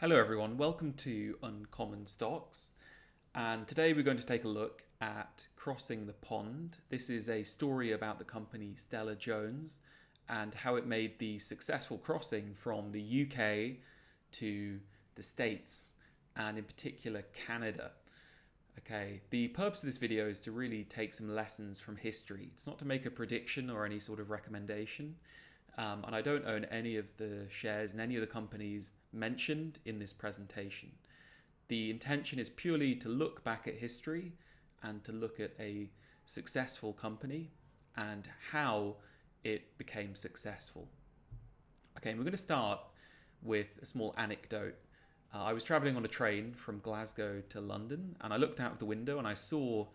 Hello everyone, welcome to Uncommon Stocks, and today we're going to take a look at Crossing the Pond. This is a story about the company Stella-Jones and how it made the successful crossing from the UK to the States, and in particular Canada. Okay, the purpose of this video is to really take some lessons from history. It's not to make a prediction or any sort of recommendation. And I don't own any of the shares in any of the companies mentioned in this presentation. The intention is purely to look back at history and to look at a successful company and how it became successful. Okay, and we're going to start with a small anecdote. I was traveling on a train from Glasgow to London, and I looked out of the window and I saw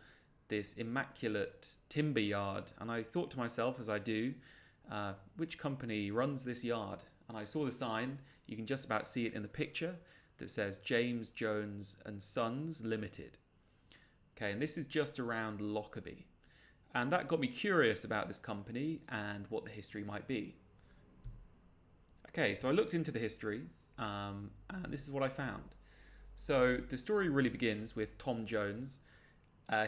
this immaculate timber yard, and I thought to myself, as I do, which company runs this yard? And I saw the sign, you can just about see it in the picture, that says James Jones and Sons Limited. Okay, and this is just around Lockerbie. And that got me curious about this company and what the history might be. Okay, so I looked into the history, and this is what I found. So the story really begins with Tom Jones,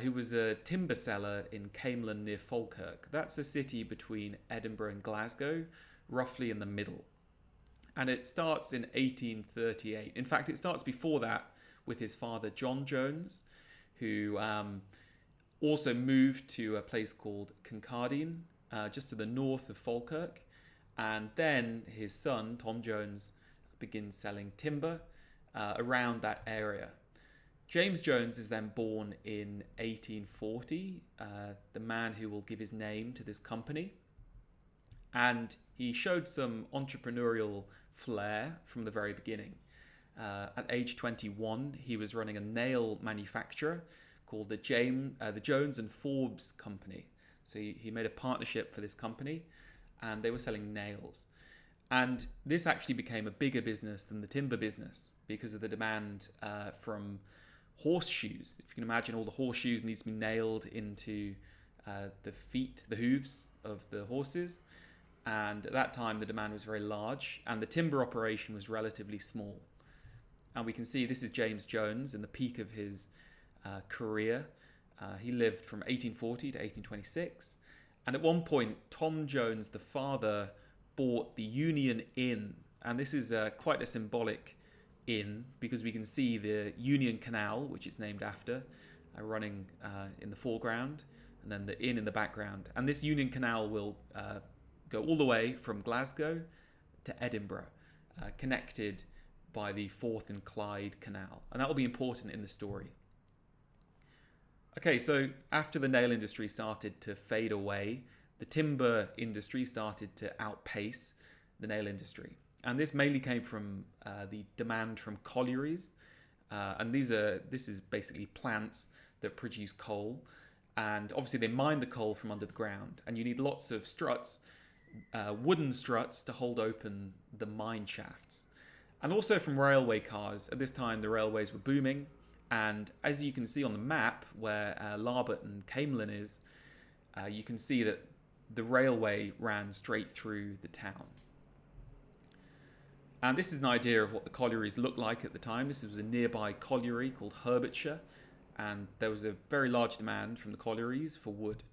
who was a timber seller in Camelon near Falkirk. That's a city between Edinburgh and Glasgow, roughly in the middle. And it starts in 1838. In fact, it starts before that with his father, John Jones, who also moved to a place called Kincardine, just to the north of Falkirk. And then his son, Tom Jones, begins selling timber around that area. James Jones is then born in 1840, the man who will give his name to this company. And he showed some entrepreneurial flair from the very beginning. At age 21, he was running a nail manufacturer called the Jones and Forbes Company. So he made a partnership for this company, and they were selling nails. And this actually became a bigger business than the timber business because of the demand from horseshoes. If you can imagine, all the horseshoes needs to be nailed into the hooves of the horses. And at that time, the demand was very large, and the timber operation was relatively small. And we can see this is James Jones in the peak of his career. He lived from 1840 to 1826. And at one point, Tom Jones, the father, bought the Union Inn. And this is quite a symbolic inn, because we can see the Union Canal, which it's named after, running in the foreground, and then the inn in the background. And this Union Canal will go all the way from Glasgow to Edinburgh, connected by the Forth and Clyde Canal. And that will be important in the story. Okay, so after the nail industry started to fade away, the timber industry started to outpace the nail industry. And this mainly came from the demand from collieries. And this is basically plants that produce coal. And obviously they mine the coal from under the ground. And you need lots of struts, wooden struts, to hold open the mine shafts. And also from railway cars. At this time, the railways were booming. And as you can see on the map where Larbert and Camelon is, you can see that the railway ran straight through the town. And this is an idea of what the collieries looked like at the time. This was a nearby colliery called Herbertshire, and there was a very large demand from the collieries for wood.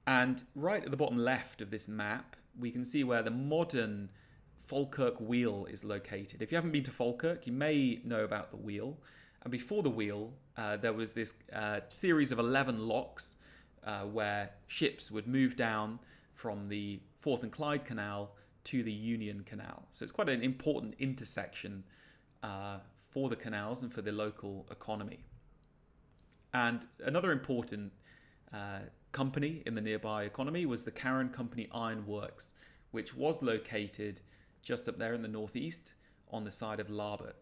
And right at the bottom left of this map, we can see where the modern Falkirk Wheel is located. If you haven't been to Falkirk, you may know about the wheel. And before the wheel, there was this series of 11 locks where ships would move down from the Forth and Clyde Canal to the Union Canal. So it's quite an important intersection for the canals and for the local economy. And another important company in the nearby economy was the Carron Company Iron Works, which was located just up there in the northeast on the side of Larbert.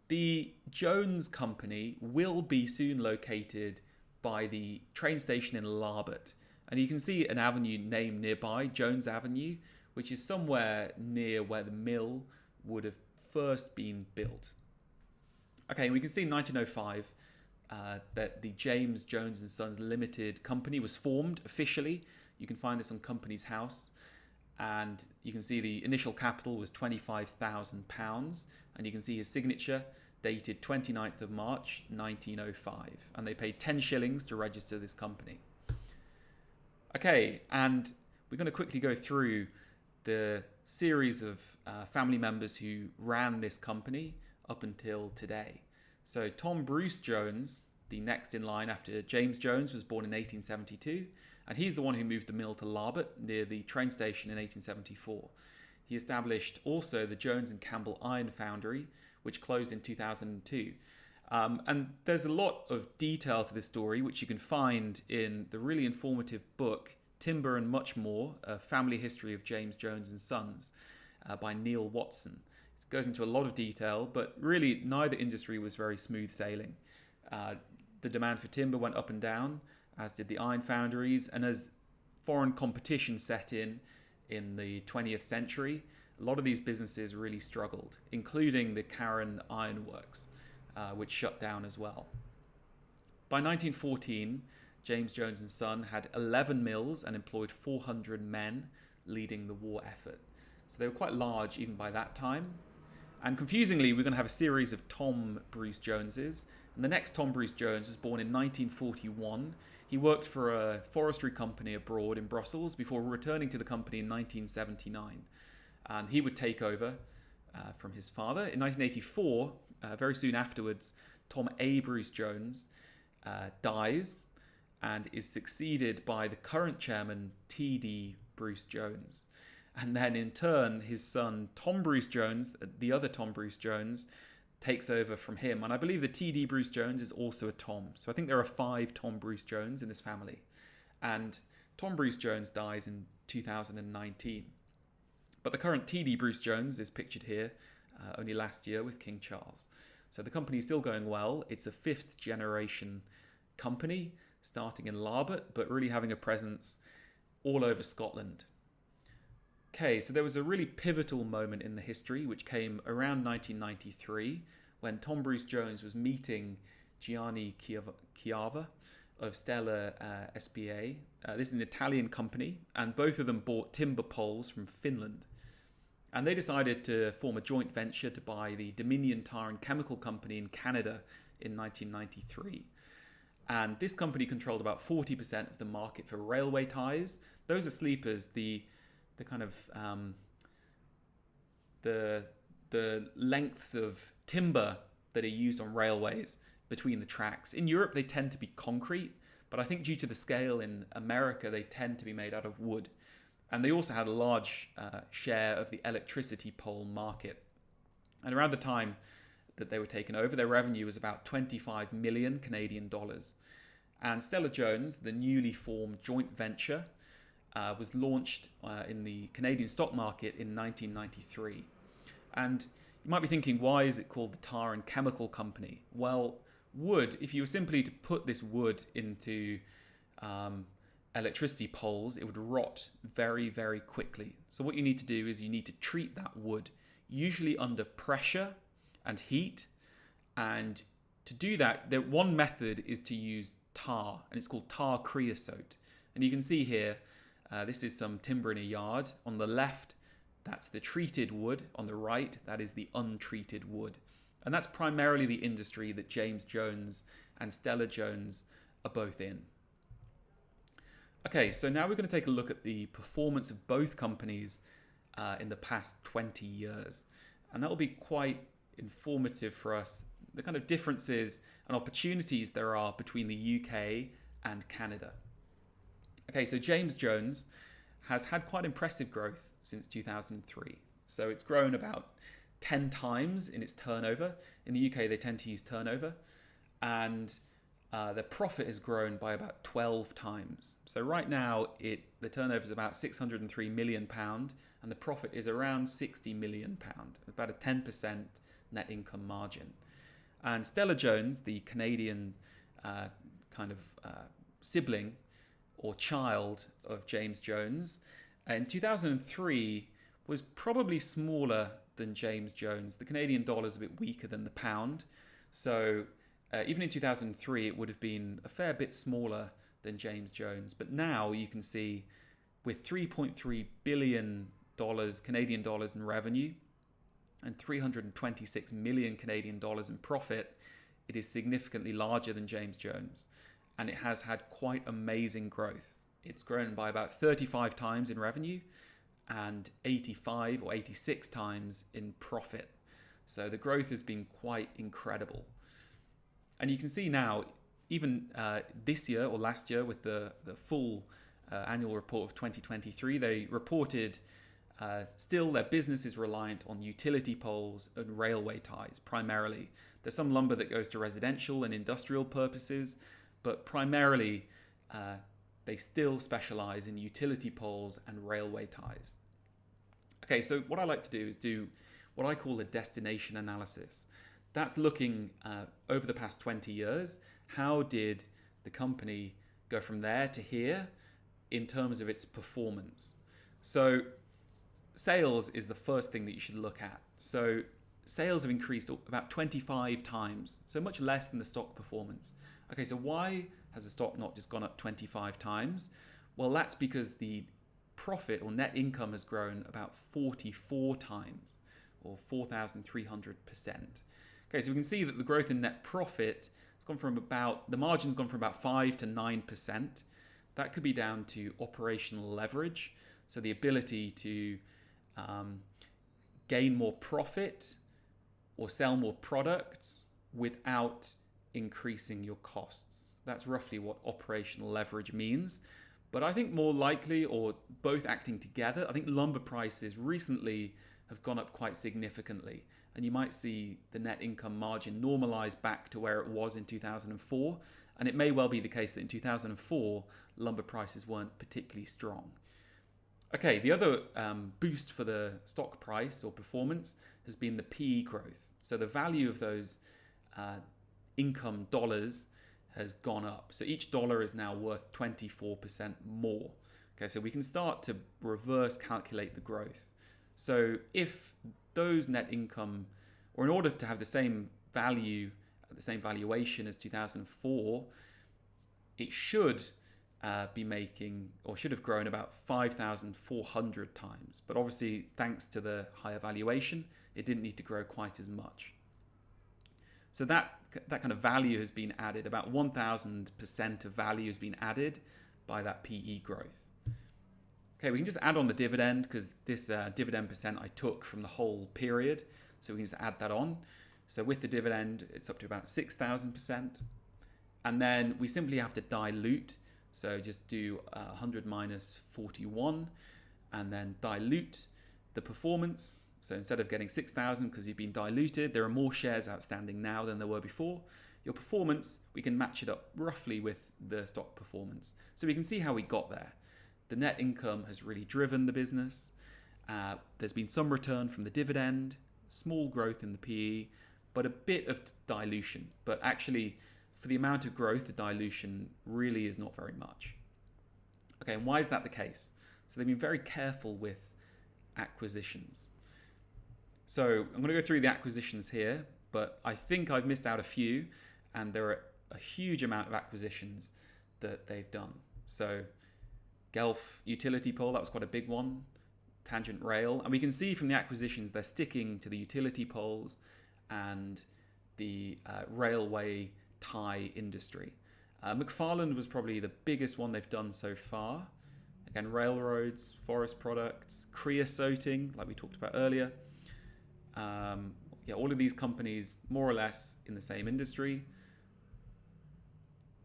The Jones Company will be soon located by the train station in Larbert. And you can see an avenue named nearby, Jones Avenue, which is somewhere near where the mill would have first been built. Okay, we can see in 1905 that the James Jones and Sons Limited company was formed officially. You can find this on Companies House. And you can see the initial capital was £25,000, and you can see his signature dated 29th of March 1905, and they paid 10 shillings to register this company. Okay, and we're going to quickly go through the series of family members who ran this company up until today. So Tom Bruce Jones, the next in line after James Jones, was born in 1872, and he's the one who moved the mill to Larbert near the train station in 1874. He established also the Jones and Campbell Iron Foundry, which closed in 2002. And there's a lot of detail to this story, which you can find in the really informative book, Timber and Much More, A Family History of James Jones and Sons, by Neil Watson. It goes into a lot of detail, but really neither industry was very smooth sailing. The demand for timber went up and down, as did the iron foundries, and as foreign competition set in the 20th century, a lot of these businesses really struggled, including the Carron Iron Works, which shut down as well. By 1914, James Jones and Son had 11 mills and employed 400 men leading the war effort. So they were quite large even by that time. And confusingly, we're going to have a series of Tom Bruce Joneses. And the next Tom Bruce Jones was born in 1941. He worked for a forestry company abroad in Brussels before returning to the company in 1979. And he would take over from his father. In 1984, very soon afterwards, Tom A. Bruce Jones dies and is succeeded by the current chairman, T.D. Bruce Jones. And then in turn, his son, Tom Bruce Jones, the other Tom Bruce Jones, takes over from him. And I believe that T.D. Bruce Jones is also a Tom. So I think there are 5 Tom Bruce Jones in this family. And Tom Bruce Jones dies in 2019. But the current T.D. Bruce Jones is pictured here only last year with King Charles. So the company is still going well. It's a 5th generation company starting in Larbert, but really having a presence all over Scotland. Okay, so there was a really pivotal moment in the history which came around 1993 when Tom Bruce Jones was meeting Gianni Chiava of Stella SPA. This is an Italian company, and both of them bought timber poles from Finland. And they decided to form a joint venture to buy the Dominion Tire and Chemical Company in Canada in 1993. And this company controlled about 40% of the market for railway ties. Those are sleepers, the kind of the lengths of timber that are used on railways between the tracks. In Europe, they tend to be concrete, but I think due to the scale in America, they tend to be made out of wood. And they also had a large share of the electricity pole market. And around the time that they were taken over, their revenue was about 25 million Canadian dollars. And Stella-Jones, the newly formed joint venture, was launched in the Canadian stock market in 1993. And you might be thinking, why is it called the Tar and Chemical Company? Well, wood, if you were simply to put this wood into electricity poles, it would rot very, very quickly. So what you need to do is you need to treat that wood, usually under pressure and heat. And to do that, one method is to use tar, and it's called tar creosote. And you can see here, this is some timber in a yard. On the left, that's the treated wood. On the right, that is the untreated wood. And that's primarily the industry that James Jones and Stella-Jones are both in. Okay, so now we're going to take a look at the performance of both companies in the past 20 years. And that will be quite informative for us, the kind of differences and opportunities there are between the UK and Canada. Okay, so James Jones has had quite impressive growth since 2003. So it's grown about 10 times in its turnover. In the UK, they tend to use turnover. And their profit has grown by about 12 times. So right now, the turnover is about £603 million, and the profit is around £60 million, about a 10% net income margin. And Stella-Jones, the Canadian sibling or child of James Jones, in 2003 was probably smaller than James Jones. The Canadian dollar is a bit weaker than the pound. So even in 2003, it would have been a fair bit smaller than James Jones. But now you can see with $3.3 billion Canadian dollars in revenue and 326 million Canadian dollars in profit, it is significantly larger than James Jones, and it has had quite amazing growth. It's grown by about 35 times in revenue and 85 or 86 times in profit. So the growth has been quite incredible. And you can see now, even this year or last year with the full annual report of 2023, they reported still their business is reliant on utility poles and railway ties primarily. There's some lumber that goes to residential and industrial purposes, but primarily they still specialize in utility poles and railway ties. Okay, so what I like to do is do what I call a destination analysis. That's looking over the past 20 years, how did the company go from there to here in terms of its performance? So sales is the first thing that you should look at. So sales have increased about 25 times, so much less than the stock performance. Okay, so why has the stock not just gone up 25 times? Well, that's because the profit or net income has grown about 44 times, or 4,300%. Okay, so we can see that the growth in net profit has gone from the margin's gone from about 5 to 9%. That could be down to operational leverage, so the ability to gain more profit or sell more products without increasing your costs. That's roughly what operational leverage means. But I think more likely, or both acting together, I think lumber prices recently have gone up quite significantly. And you might see the net income margin normalize back to where it was in 2004. And it may well be the case that in 2004, lumber prices weren't particularly strong. Okay, the other boost for the stock price or performance has been the PE growth. So the value of those income dollars has gone up. So each dollar is now worth 24% more. Okay, so we can start to reverse calculate the growth. So if those net income, or in order to have the same value, the same valuation as 2004, it should be making, or should have grown about 5,400 times. But obviously, thanks to the higher valuation, it didn't need to grow quite as much. So that kind of value has been added, about 1,000% of value has been added by that PE growth. Okay, we can just add on the dividend because this dividend percent I took from the whole period. So we can just add that on. So with the dividend, it's up to about 6,000%. And then we simply have to dilute. So just do 100 minus 41 and then dilute the performance. So instead of getting 6,000 because you've been diluted, there are more shares outstanding now than there were before. Your performance, we can match it up roughly with the stock performance. So we can see how we got there. The net income has really driven the business. There's been some return from the dividend, small growth in the PE, but a bit of dilution. But actually, for the amount of growth, the dilution really is not very much. Okay, and why is that the case? So they've been very careful with acquisitions. So I'm going to go through the acquisitions here, but I think I've missed out a few, and there are a huge amount of acquisitions that they've done. So Guelph Utility Pole, that was quite a big one. Tangent Rail, and we can see from the acquisitions they're sticking to the utility poles and the railway tie industry. McFarland was probably the biggest one they've done so far. Again, railroads, forest products, creosoting, like we talked about earlier. All of these companies more or less in the same industry.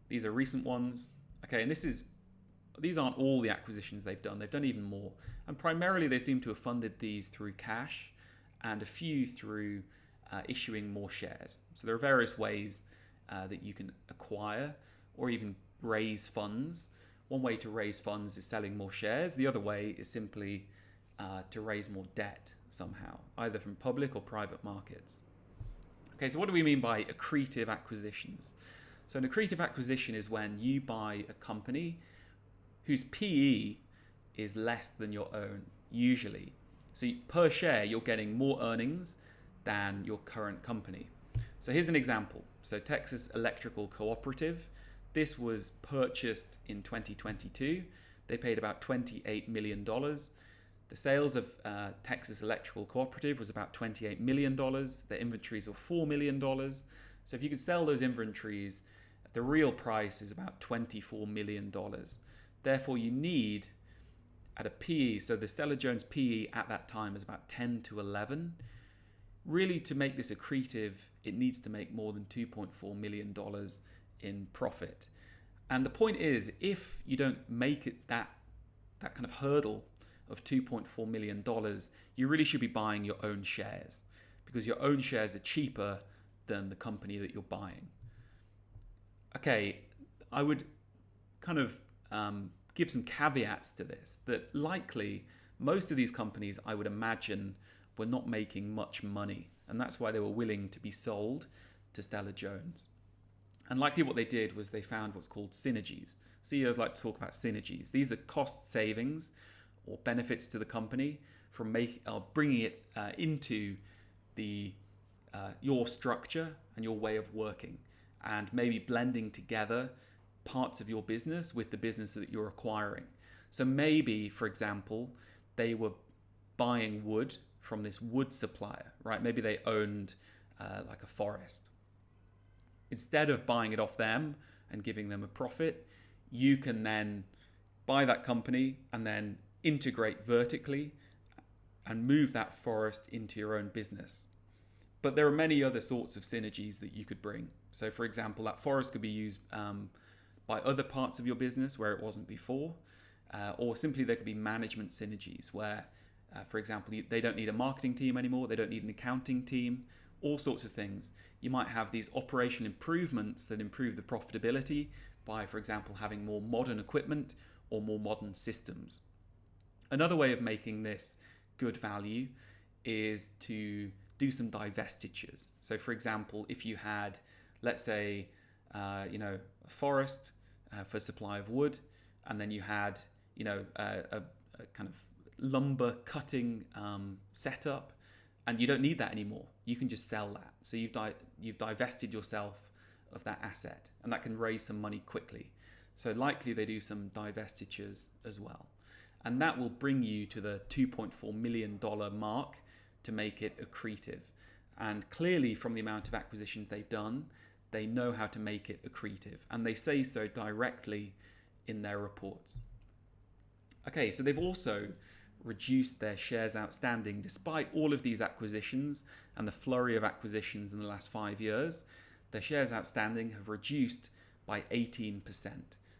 These are recent ones. Okay, and these aren't all the acquisitions they've done. They've done even more. And primarily they seem to have funded these through cash and a few through issuing more shares. So there are various ways that you can acquire or even raise funds. One way to raise funds is selling more shares. The other way is simply to raise more debt somehow, either from public or private markets. Okay, so what do we mean by accretive acquisitions? So an accretive acquisition is when you buy a company whose PE is less than your own, usually. So per share, you're getting more earnings than your current company. So here's an example. So Texas Electrical Cooperative, this was purchased in 2022. they paid about $28 million. The sales of Texas Electrical Cooperative was about $28 million. Their inventories were $4 million. So if you could sell those inventories, the real price is about $24 million. Therefore, you need, at a PE, so the Stella-Jones PE at that time is about 10 to 11. Really, to make this accretive, it needs to make more than $2.4 million in profit. And the point is, if you don't make it that kind of hurdle of $2.4 million, you really should be buying your own shares, because your own shares are cheaper than the company that you're buying. Okay, I would kind of give some caveats to this, that likely most of these companies, I would imagine, were not making much money, and that's why they were willing to be sold to Stella-Jones. And likely what they did was they found what's called synergies. CEOs like to talk about synergies. These are cost savings or benefits to the company from bringing it into your structure and your way of working, and maybe blending together parts of your business with the business that you're acquiring. So maybe, for example, they were buying wood from this wood supplier, right? Maybe they owned like a forest. Instead of buying it off them and giving them a profit, you can then buy that company and then integrate vertically and move that forest into your own business. But there are many other sorts of synergies that you could bring. So for example, that forest could be used by other parts of your business where it wasn't before, or simply there could be management synergies where, for example, they don't need a marketing team anymore, they don't need an accounting team, all sorts of things. You might have these operational improvements that improve the profitability by, for example, having more modern equipment or more modern systems. Another way of making this good value is to do some divestitures. So for example, if you had, let's say, a forest for supply of wood, and then you had, a kind of lumber cutting setup, and you don't need that anymore. You can just sell that. So you've divested yourself of that asset, and that can raise some money quickly. So likely they do some divestitures as well. And that will bring you to the $2.4 million mark to make it accretive. And clearly from the amount of acquisitions they've done, they know how to make it accretive. And they say so directly in their reports. Okay, so they've also reduced their shares outstanding despite all of these acquisitions and the flurry of acquisitions in the last 5 years. Their shares outstanding have reduced by 18%.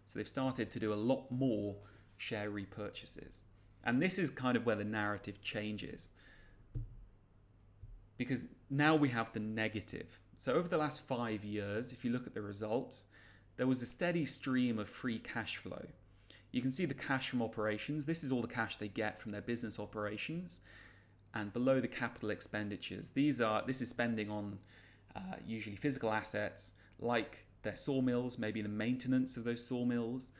So they've started to do a lot more share repurchases. And this is kind of where the narrative changes, because now we have the negative. So over the last 5 years, if you look at the results, there was a steady stream of free cash flow. You can see the cash from operations. This is all the cash they get from their business operations. And below the capital expenditures, this is spending on usually physical assets like their sawmills, maybe the maintenance of those sawmills,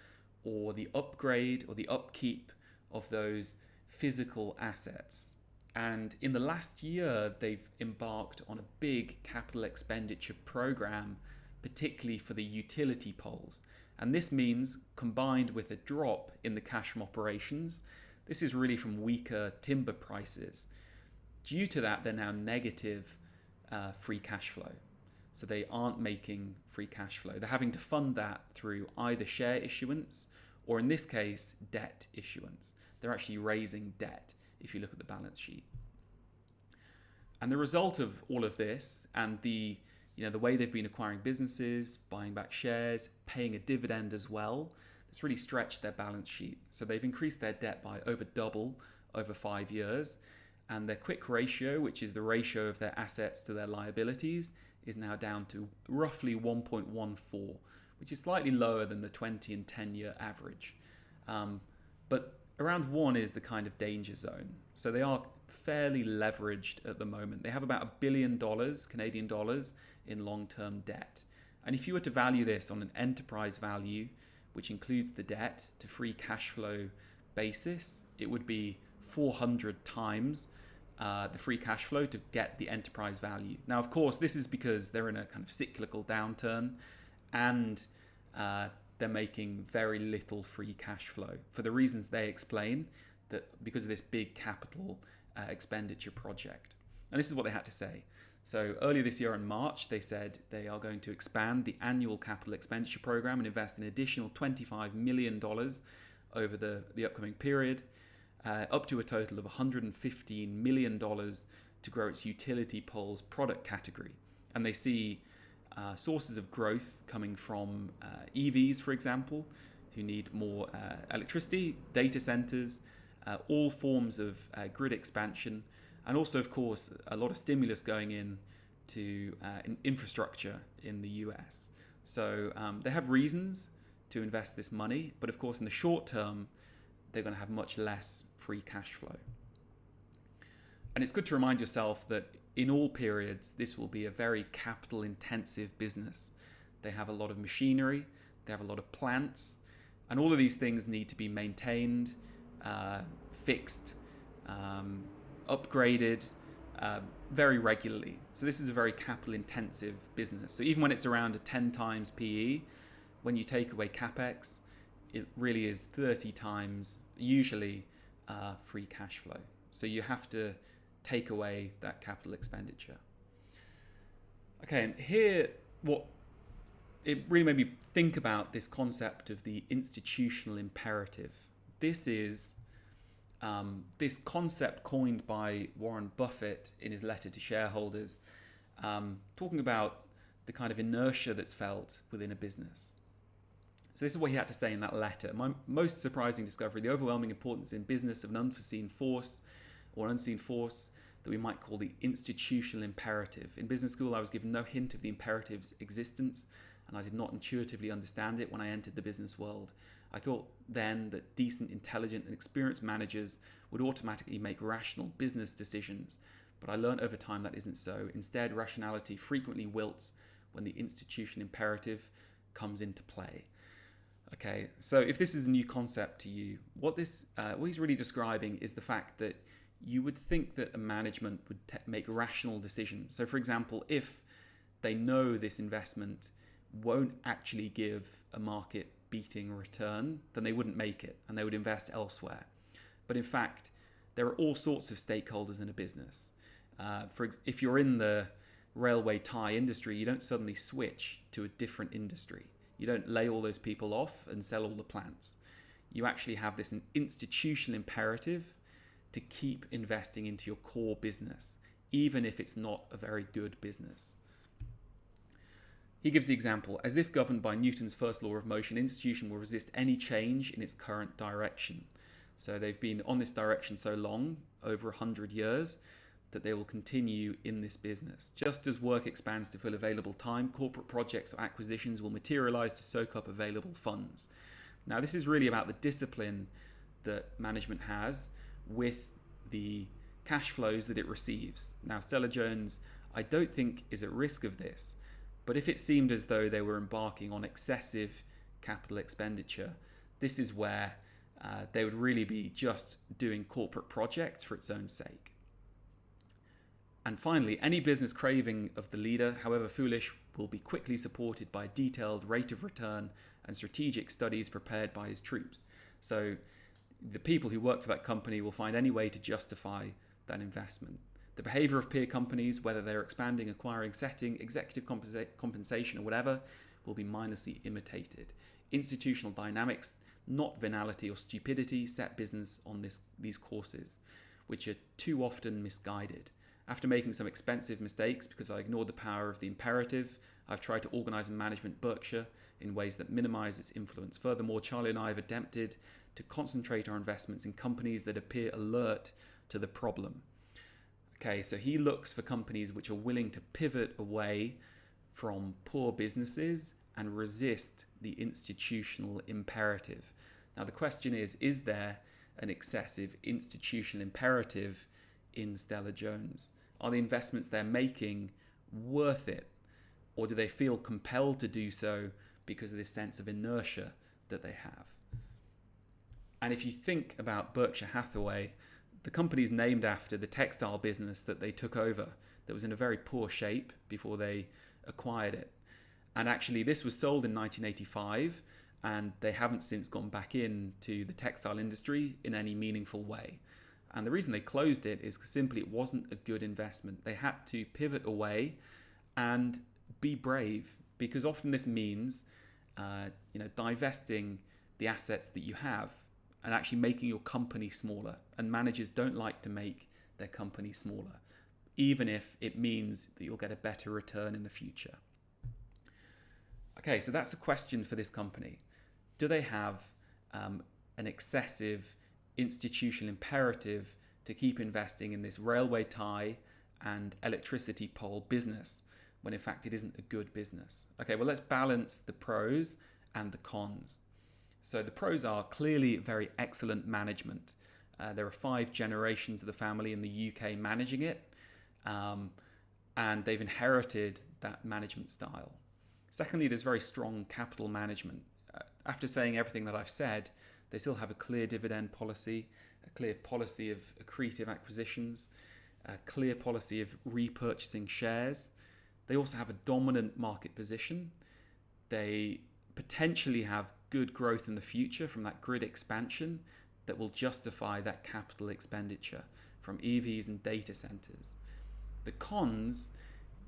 or the upgrade or the upkeep of those physical assets. And in the last year, they've embarked on a big capital expenditure program, particularly for the utility poles. And this means, combined with a drop in the cash from operations, this is really from weaker timber prices. Due to that, they're now negative free cash flow. So they aren't making free cash flow. They're having to fund that through either share issuance or, in this case, debt issuance. They're actually raising debt if you look at the balance sheet. And the result of all of this and the way they've been acquiring businesses, buying back shares, paying a dividend as well, it's really stretched their balance sheet. So they've increased their debt by over double over 5 years. And their quick ratio, which is the ratio of their assets to their liabilities, is now down to roughly 1.14, which is slightly lower than the 20 and 10-year average. But around 1 is the kind of danger zone. So they are fairly leveraged at the moment. They have about $1 billion, Canadian dollars, in long-term debt. And if you were to value this on an enterprise value, which includes the debt, to free cash flow basis, it would be 400 times the free cash flow to get the enterprise value. Now, of course, this is because they're in a kind of cyclical downturn, and they're making very little free cash flow for the reasons they explain, that because of this big capital expenditure project. And this is what they had to say. So earlier this year in March, they said they are going to expand the annual capital expenditure program and invest an additional $25 million over the upcoming period, up to a total of $115 million to grow its utility poles product category. And they see sources of growth coming from EVs, for example, who need more electricity, data centers, all forms of grid expansion, and also, of course, a lot of stimulus going in to infrastructure in the US. So they have reasons to invest this money, but of course, in the short term, they're going to have much less free cash flow. And it's good to remind yourself that in all periods, this will be a very capital intensive business. They have a lot of machinery, they have a lot of plants, and all of these things need to be maintained, fixed, upgraded very regularly. So this is a very capital intensive business. So even when it's around a 10 times PE, when you take away CapEx, it really is 30 times usually free cash flow. So you have to take away that capital expenditure. Okay, and here it really made me think about this concept of the institutional imperative. This is this concept coined by Warren Buffett in his letter to shareholders, talking about the kind of inertia that's felt within a business. So this is what he had to say in that letter. My most surprising discovery: the overwhelming importance in business of an unforeseen force or unseen force that we might call the institutional imperative. In business school, I was given no hint of the imperative's existence, and I did not intuitively understand it when I entered the business world. I thought then that decent, intelligent, and experienced managers would automatically make rational business decisions, but I learned over time that isn't so. Instead, rationality frequently wilts when the institutional imperative comes into play. Okay, so if this is a new concept to you, what he's really describing is the fact that you would think that a management would make rational decisions. So for example, if they know this investment won't actually give a market beating return, then they wouldn't make it and they would invest elsewhere. But in fact, there are all sorts of stakeholders in a business. If you're in the railway tie industry, you don't suddenly switch to a different industry. You don't lay all those people off and sell all the plants. You actually have this institutional imperative to keep investing into your core business, even if it's not a very good business. He gives the example: as if governed by Newton's first law of motion, institution will resist any change in its current direction. So they've been on this direction so long, over 100 years, that they will continue in this business. Just as work expands to fill available time, corporate projects or acquisitions will materialize to soak up available funds. Now, this is really about the discipline that management has with the cash flows that it receives. Now, Stella-Jones, I don't think, is at risk of this, but if it seemed as though they were embarking on excessive capital expenditure, this is where they would really be just doing corporate projects for its own sake. And finally, any business craving of the leader, however foolish, will be quickly supported by a detailed rate of return and strategic studies prepared by his troops. So the people who work for that company will find any way to justify that investment. The behavior of peer companies, whether they're expanding, acquiring, setting, executive compensation or whatever, will be mindlessly imitated. Institutional dynamics, not venality or stupidity, set business on these courses, which are too often misguided. After making some expensive mistakes because I ignored the power of the imperative, I've tried to organise and manage Berkshire in ways that minimise its influence. Furthermore, Charlie and I have attempted to concentrate our investments in companies that appear alert to the problem. Okay, so he looks for companies which are willing to pivot away from poor businesses and resist the institutional imperative. Now, the question is there an excessive institutional imperative in Stella-Jones? Are the investments they're making worth it? Or do they feel compelled to do so because of this sense of inertia that they have? And if you think about Berkshire Hathaway, the company is named after the textile business that they took over that was in a very poor shape before they acquired it. And actually, this was sold in 1985, and they haven't since gone back into the textile industry in any meaningful way. And the reason they closed it is because simply it wasn't a good investment. They had to pivot away and be brave, because often this means divesting the assets that you have and actually making your company smaller. And managers don't like to make their company smaller, even if it means that you'll get a better return in the future. Okay, so that's a question for this company. Do they have an excessive institutional imperative to keep investing in this railway tie and electricity pole business when in fact it isn't a good business? Okay, well, let's balance the pros and the cons. So the pros are clearly very excellent management. There are 5 generations of the family in the UK managing it, and they've inherited that management style. Secondly, there's very strong capital management. After saying everything that I've said, they still have a clear dividend policy, a clear policy of accretive acquisitions, a clear policy of repurchasing shares. They also have a dominant market position. They potentially have good growth in the future from that grid expansion that will justify that capital expenditure from EVs and data centers. The cons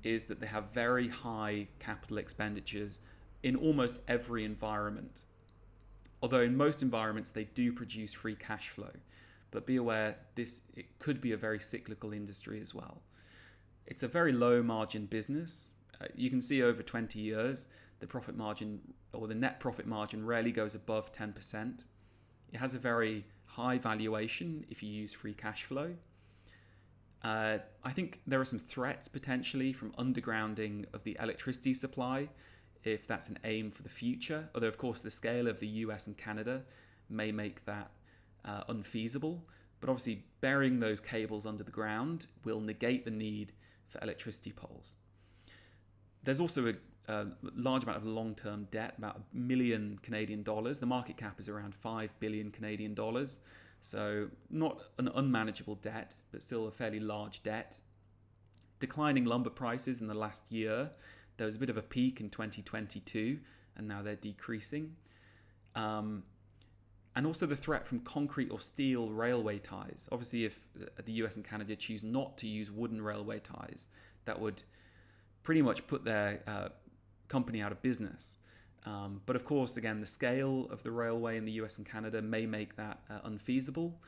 is that they have very high capital expenditures in almost every environment. Although in most environments they do produce free cash flow. But be aware, it could be a very cyclical industry as well. It's a very low margin business. You can see over 20 years, the profit margin or the net profit margin rarely goes above 10%. It has a very high valuation if you use free cash flow. I think there are some threats potentially from undergrounding of the electricity supply, if that's an aim for the future. Although, of course, the scale of the US and Canada may make that unfeasible. But obviously, burying those cables under the ground will negate the need for electricity poles. There's also a large amount of long-term debt, about $1 million Canadian dollars. The market cap is around 5 billion Canadian dollars. So not an unmanageable debt, but still a fairly large debt. Declining lumber prices in the last year. There was a bit of a peak in 2022, and now they're decreasing. And also the threat from concrete or steel railway ties. Obviously, if the US and Canada choose not to use wooden railway ties, that would pretty much put their company out of business. But of course, again, the scale of the railway in the US and Canada may make that unfeasible.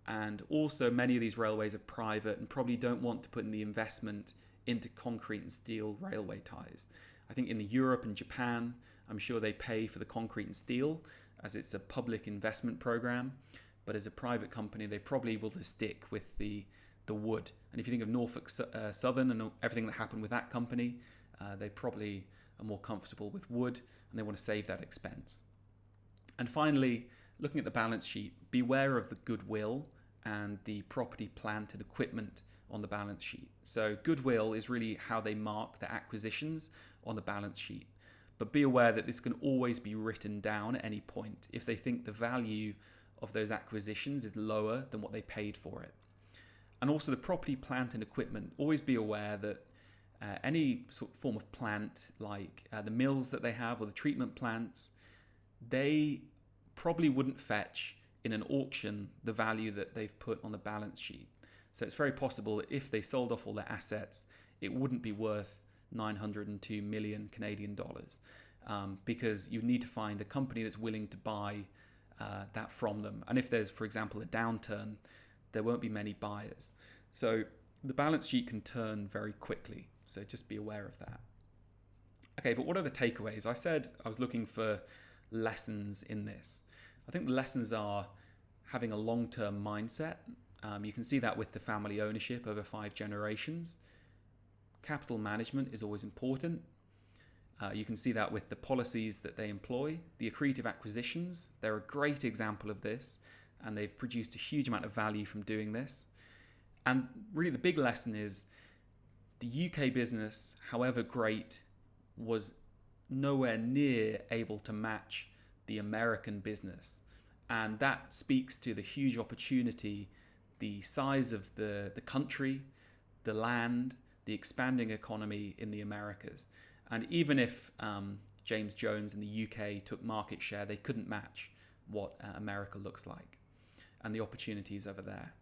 And also, many of these railways are private and probably don't want to put in the investment into concrete and steel railway ties. I think in Europe and Japan, I'm sure they pay for the concrete and steel as it's a public investment program. But as a private company, they probably will just stick with the wood. And if you think of Norfolk Southern and everything that happened with that company, they probably are more comfortable with wood and they want to save that expense. And finally, looking at the balance sheet, beware of the goodwill and the property, plant and equipment on the balance sheet. So goodwill is really how they mark the acquisitions on the balance sheet. But be aware that this can always be written down at any point if they think the value of those acquisitions is lower than what they paid for it. And also the property, plant and equipment, always be aware that any sort of form of plant, like the mills that they have or the treatment plants, they probably wouldn't fetch in an auction the value that they've put on the balance sheet. So it's very possible that if they sold off all their assets, it wouldn't be worth 902 million Canadian dollars, because you need to find a company that's willing to buy that from them. And if there's, for example, a downturn, there won't be many buyers. So the balance sheet can turn very quickly. So just be aware of that. Okay, but what are the takeaways? I said I was looking for lessons in this. I think the lessons are having a long-term mindset. You can see that with the family ownership over 5 generations. Capital management is always important. You can see that with the policies that they employ. The accretive acquisitions, they're a great example of this, and they've produced a huge amount of value from doing this. And really the big lesson is the UK business, however great, was nowhere near able to match the American business. And that speaks to the huge opportunity, the size of the country, the land, the expanding economy in the Americas. And even if James Jones in the UK took market share, they couldn't match what America looks like and the opportunities over there.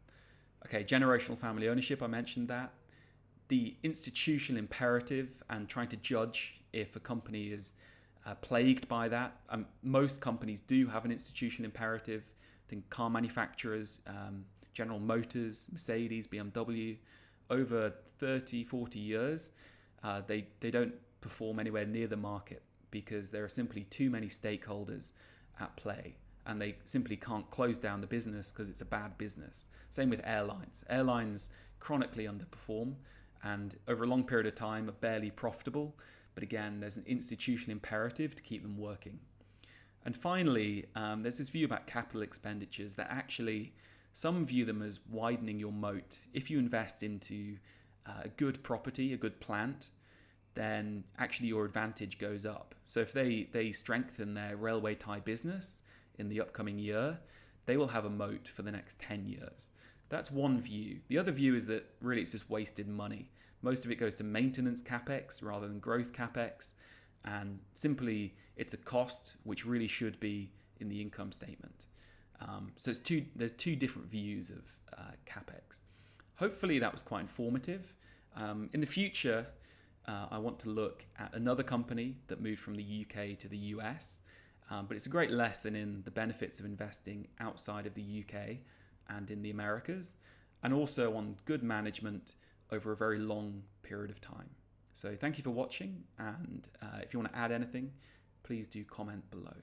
Okay, generational family ownership, I mentioned that. The institutional imperative and trying to judge if a company is plagued by that. Most companies do have an institutional imperative. I think car manufacturers, General Motors, Mercedes, BMW, over 30, 40 years, they don't perform anywhere near the market because there are simply too many stakeholders at play, and they simply can't close down the business because it's a bad business. Same with airlines. Airlines chronically underperform and over a long period of time are barely profitable, but again, there's an institutional imperative to keep them working. And finally, there's this view about capital expenditures that actually some view them as widening your moat. If you invest into a good property, a good plant, then actually your advantage goes up. So if they strengthen their railway tie business in the upcoming year, they will have a moat for the next 10 years. That's one view. The other view is that really it's just wasted money. Most of it goes to maintenance capex rather than growth capex, and simply it's a cost which really should be in the income statement. So there's two different views of capex. Hopefully that was quite informative. In the future, I want to look at another company that moved from the UK to the US, but it's a great lesson in the benefits of investing outside of the UK and in the Americas, and also on good management over a very long period of time. So thank you for watching, and if you want to add anything, please do comment below.